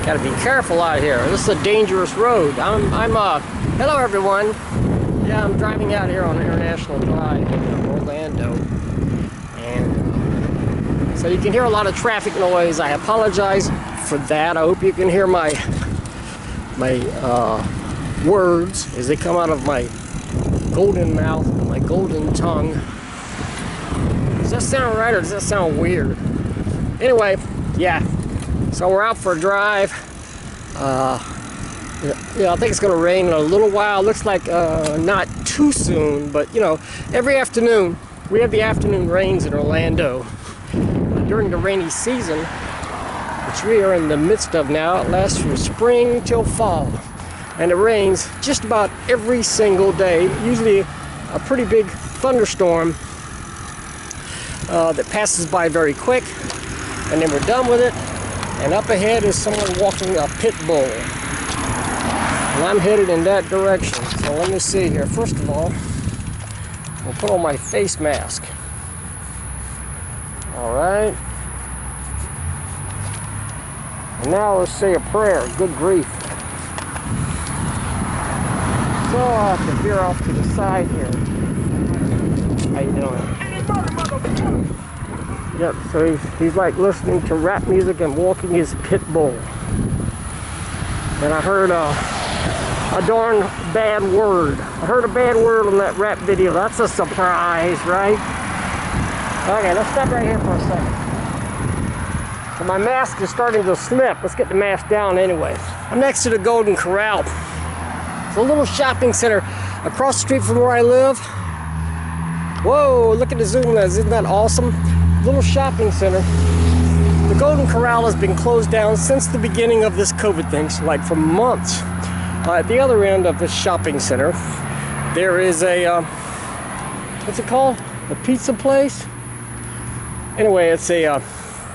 Gotta be careful out here. This is a dangerous road. Hello everyone. Yeah, I'm driving out here on International Drive in Orlando. And so you can hear a lot of traffic noise. I apologize for that. I hope you can hear my words as they come out of my golden mouth, my golden tongue. Does that sound right or does that sound weird? Anyway, yeah. So we're out for a drive. Yeah, I think it's going to rain in a little while. Looks like not too soon, but you know, every afternoon we have the afternoon rains in Orlando during the rainy season, which we are in the midst of now. It lasts from spring till fall, and it rains just about every single day. Usually a pretty big thunderstorm that passes by very quick, and then we're done with it. And up ahead is someone walking a pit bull. And I'm headed in that direction. So let me see here. First of all, I'll put on my face mask. Alright. And now let's say a prayer. Good grief. So I'll have to veer off to the side here. How you doing? Yep, so he's like listening to rap music and walking his pit bull. And I heard a darn bad word. I heard a bad word on that rap video. That's a surprise, right? Okay, let's stop right here for a second. So my mask is starting to slip. Let's get the mask down anyways. I'm next to the Golden Corral. It's a little shopping center across the street from where I live. Whoa, look at the zoom lens. Isn't that awesome? Little shopping center. The Golden Corral has been closed down since the beginning of this COVID thing, so like for months. At the other end of this shopping center, there is a, what's it called? A pizza place? Anyway, it's a,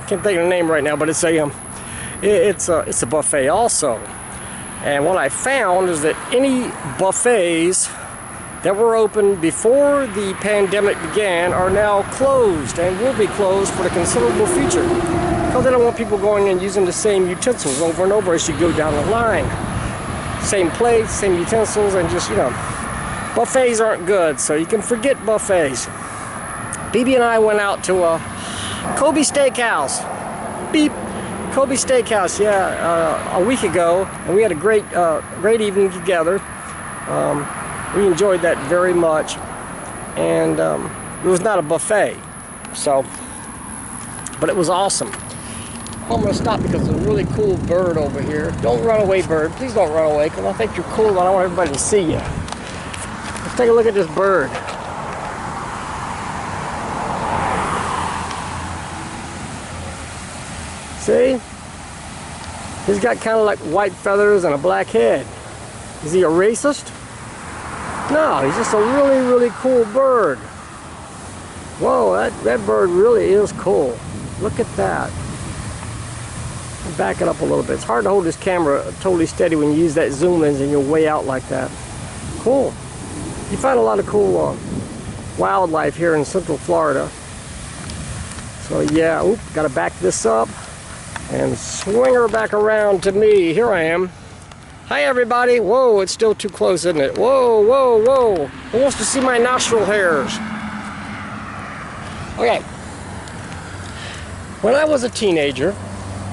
can't think of the name right now, but it's a buffet also. And what I found is that any buffets that were open before the pandemic began are now closed and will be closed for the considerable future, because they don't want people going and using the same utensils over and over as you go down the line. Same plates, same utensils, and just, you know, buffets aren't good, so you can forget buffets. BB and I went out to Kobe Steakhouse. Beep. Kobe Steakhouse, yeah, a week ago, and we had a great evening together. We enjoyed that very much, and it was not a buffet, so, but it was awesome. I'm going to stop because there's a really cool bird over here. Don't run away, bird. Please don't run away, because I think you're cool and I don't want everybody to see you. Let's take a look at this bird. See? He's got kind of like white feathers and a black head. Is he a racist? No, he's just a really, really cool bird. Whoa, that bird really is cool. Look at that. I'll back it up a little bit. It's hard to hold this camera totally steady when you use that zoom lens and you're way out like that. Cool. You find a lot of cool wildlife here in Central Florida. So yeah, oop, gotta back this up and swing her back around to me. Here I am. Hi everybody. Whoa, it's still too close, isn't it? Whoa, whoa, whoa. Who wants to see my nostril hairs? Okay. When I was a teenager,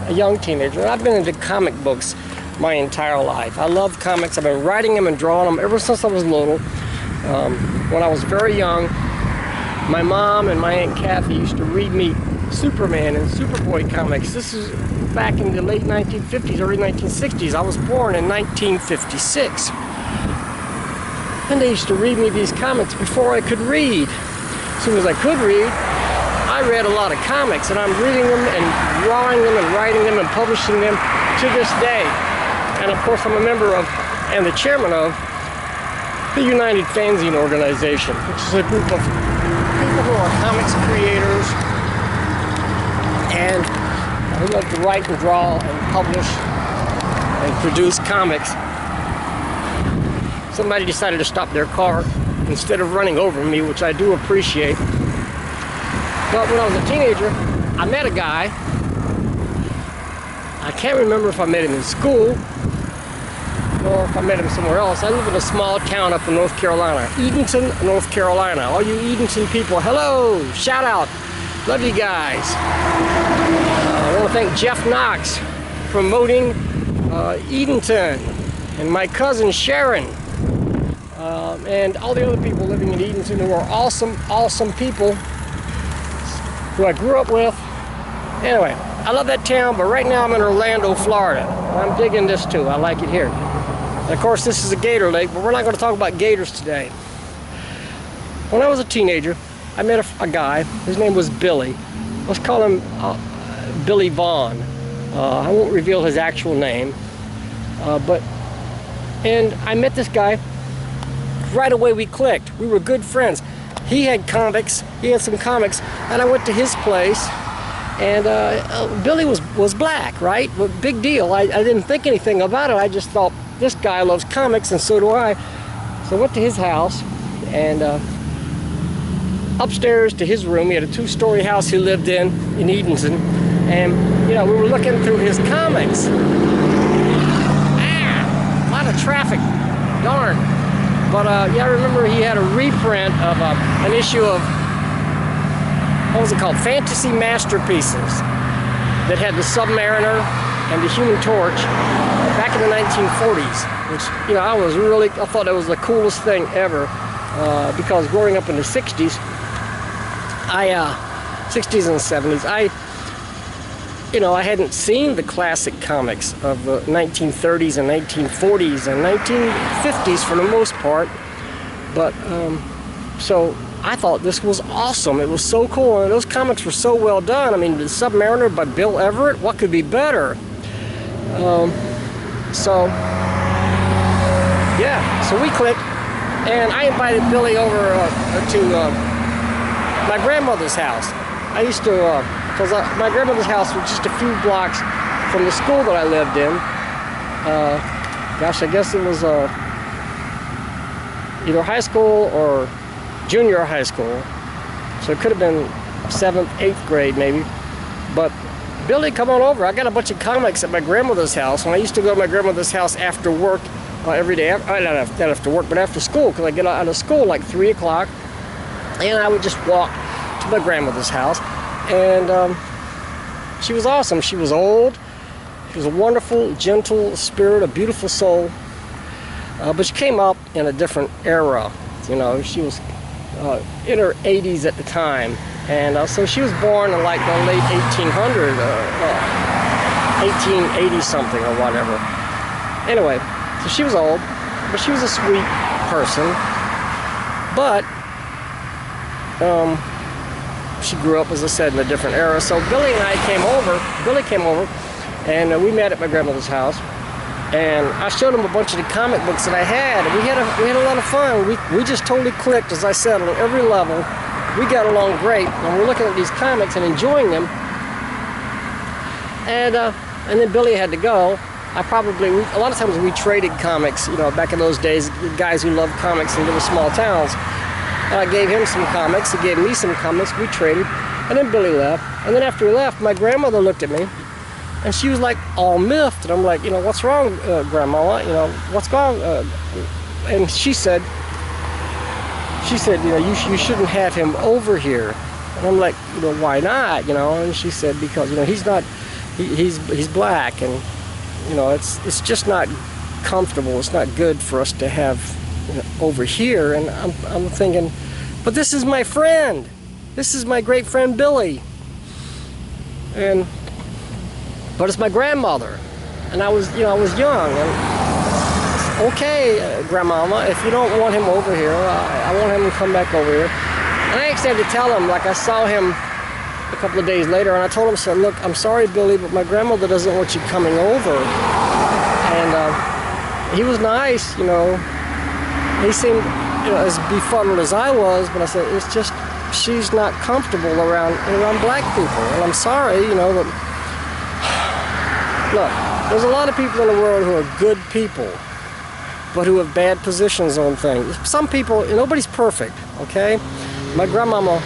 a young teenager, and I've been into comic books my entire life. I love comics. I've been writing them and drawing them ever since I was little. When I was very young, my mom and my Aunt Kathy used to read me Superman and Superboy comics. This is back in the late 1950s, early 1960s. I was born in 1956. And they used to read me these comics before I could read. As soon as I could read, I read a lot of comics, and I'm reading them and drawing them and writing them and publishing them to this day. And of course I'm a member of and the chairman of the United Fanzine Organization, which is a group of people who are comics creators and who love to write and draw and publish and produce comics. Somebody decided to stop their car instead of running over me, which I do appreciate. But when I was a teenager, I met a guy. I can't remember if I met him in school or if I met him somewhere else. I live in a small town up in North Carolina, Edenton, North Carolina. All you Edenton people, hello, shout out, love you guys. I want to thank Jeff Knox for promoting Edenton, and my cousin Sharon, and all the other people living in Edenton who are awesome, awesome people who I grew up with. Anyway, I love that town, but right now I'm in Orlando, Florida. I'm digging this too. I like it here. And of course, this is a gator lake, but we're not going to talk about gators today. When I was a teenager, I met a guy. His name was Billy. Let's call him Billy Vaughn. I won't reveal his actual name, and I met this guy. Right away we clicked. We were good friends. He had comics. He had some comics, and I went to his place. And Billy was black, right? Well, big deal. I didn't think anything about it. I just thought, this guy loves comics, and so do I. So I went to his house, and upstairs to his room, he had a 2-story house he lived in Edenton. And, you know, we were looking through his comics. A lot of traffic, darn. But yeah, I remember he had a reprint of an issue of, what was it called? Fantasy Masterpieces, that had the Submariner and the Human Torch back in the 1940s, which, you know, I thought that was the coolest thing ever, because growing up in the 60s, 60s and 70s, I hadn't seen the classic comics of the 1930s and 1940s and 1950s for the most part, but so I thought this was awesome. It was so cool, and those comics were so well done. I mean, the Submariner by Bill Everett, what could be better? So yeah, so we clicked, and I invited Billy over to my grandmother's house. I used to, because my grandmother's house was just a few blocks from the school that I lived in. Gosh, I guess it was either high school or junior high school, so it could have been 7th, 8th grade maybe. But Billy, come on over. I got a bunch of comics at my grandmother's house, and I used to go to my grandmother's house after work every day. Not after work, but after school, because I get out of school like 3 o'clock, and I would just walk to my grandmother's house. And she was awesome. She was old. She was a wonderful, gentle spirit, a beautiful soul. But she came up in a different era. You know, she was in her 80s at the time, and so she was born in like the late 1800s, 1880 something or whatever. Anyway, so she was old, but she was a sweet person. But she grew up, as I said, in a different era. So Billy and I came over. Billy came over, and we met at my grandmother's house. And I showed him a bunch of the comic books that I had. And we had a lot of fun. We just totally clicked, as I said, on every level. We got along great. And we're looking at these comics and enjoying them. And then Billy had to go. A lot of times we traded comics, you know, back in those days, guys who loved comics in little small towns. And I gave him some comics, he gave me some comics, we traded, and then Billy left. And then after he left, my grandmother looked at me, and she was like all miffed. And I'm like, you know, what's wrong, Grandma? You know, what's wrong? And she said, you know, you shouldn't have him over here. And I'm like, you know, why not? You know, and she said, because, you know, he's black, and, you know, it's just not comfortable. It's not good for us to have, you know, over here. And I'm thinking, but this is my friend. This is my great friend Billy. But it's my grandmother, and I was young. And okay, Grandmama, if you don't want him over here, I want him to come back over here. And I actually had to tell him, like, I saw him a couple of days later, and I told him, I said, look, I'm sorry, Billy, but my grandmother doesn't want you coming over. And he was nice, you know. He seemed, you know, as befuddled as I was, but I said, it's just, she's not comfortable around black people, and I'm sorry, you know, but look, there's a lot of people in the world who are good people, but who have bad positions on things. Some people, nobody's perfect, okay? My grandmama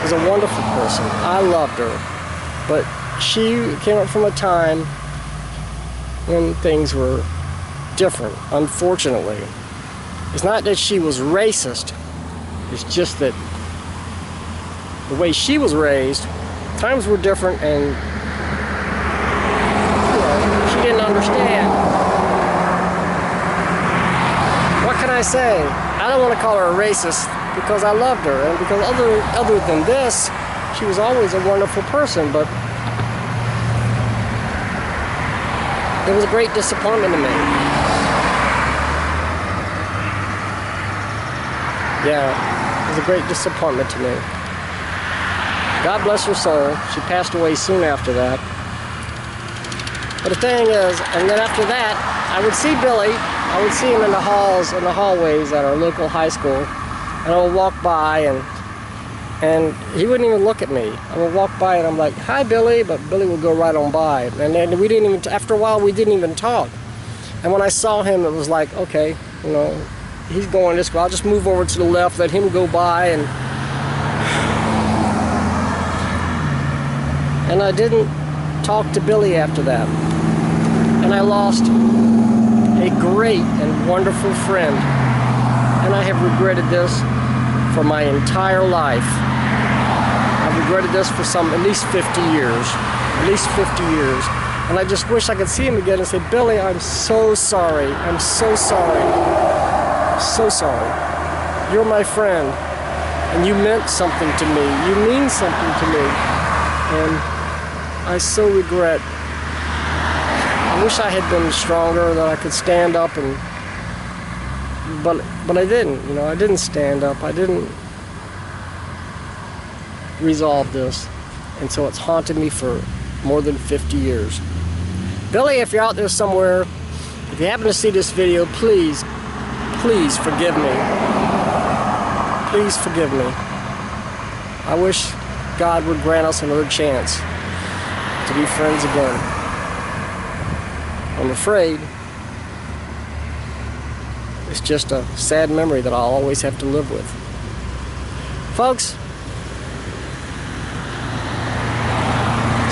was a wonderful person. I loved her. But she came up from a time when things were different, unfortunately. It's not that she was racist, it's just that the way she was raised, times were different, and she didn't understand. What can I say? I don't want to call her a racist because I loved her, and because other than this, she was always a wonderful person, but it was a great disappointment to me. Yeah, it was a great disappointment to me. God bless her soul. She passed away soon after that. But the thing is, and then after that, I would see Billy. I would see him in the halls, in the hallways at our local high school, and I would walk by, and he wouldn't even look at me. I would walk by and I'm like, "Hi, Billy," but Billy would go right on by. And then we didn't even, after a while, we didn't even talk. And when I saw him, it was like, okay, you know, he's going this way. I'll just move over to the left, let him go by, and I didn't talk to Billy after that. And I lost a great and wonderful friend. And I have regretted this for my entire life. I've regretted this for at least 50 years. At least 50 years. And I just wish I could see him again and say, "Billy, I'm so sorry. I'm so sorry. So sorry. You're my friend. And you meant something to me. You mean something to me. And I so regret. I wish I had been stronger, that I could stand up and, but I didn't, you know, I didn't stand up. I didn't resolve this. And so it's haunted me for more than 50 years. Billy, if you're out there somewhere, if you happen to see this video, please forgive me. Please forgive me. I wish God would grant us another chance to be friends again. I'm afraid it's just a sad memory that I'll always have to live with. Folks,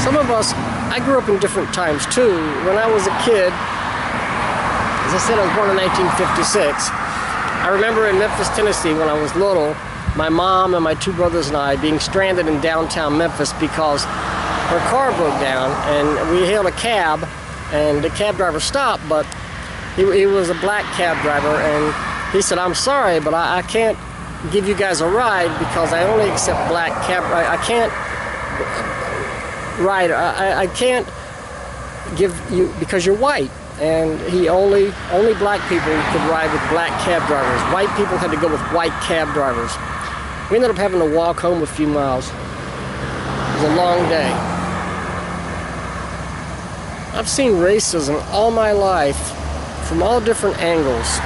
some of us, I grew up in different times too. When I was a kid, as I said, I was born in 1956. I remember in Memphis, Tennessee, when I was little, my mom and my two brothers and I being stranded in downtown Memphis because her car broke down, and we hailed a cab, and the cab driver stopped, but he was a black cab driver, and he said, "I'm sorry, but I can't give you guys a ride because I only accept black cab. I can't ride. I can't give you because you're white." And he only black people could ride with black cab drivers. White people had to go with white cab drivers. We ended up having to walk home a few miles. It was a long day. I've seen racism all my life from all different angles.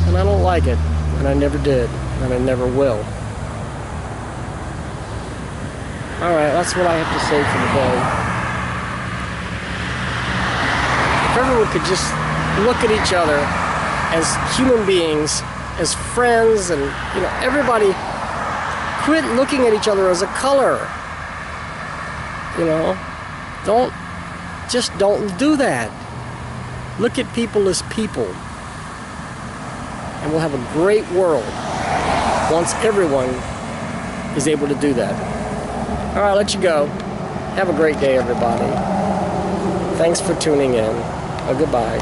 And I don't like it, and I never did, and I never will. Alright, that's what I have to say for today. If everyone could just look at each other as human beings, as friends, and you know, everybody quit looking at each other as a color. You know, don't do that. Look at people as people. And we'll have a great world once everyone is able to do that. All right, I'll let you go. Have a great day, everybody. Thanks for tuning in. Goodbye.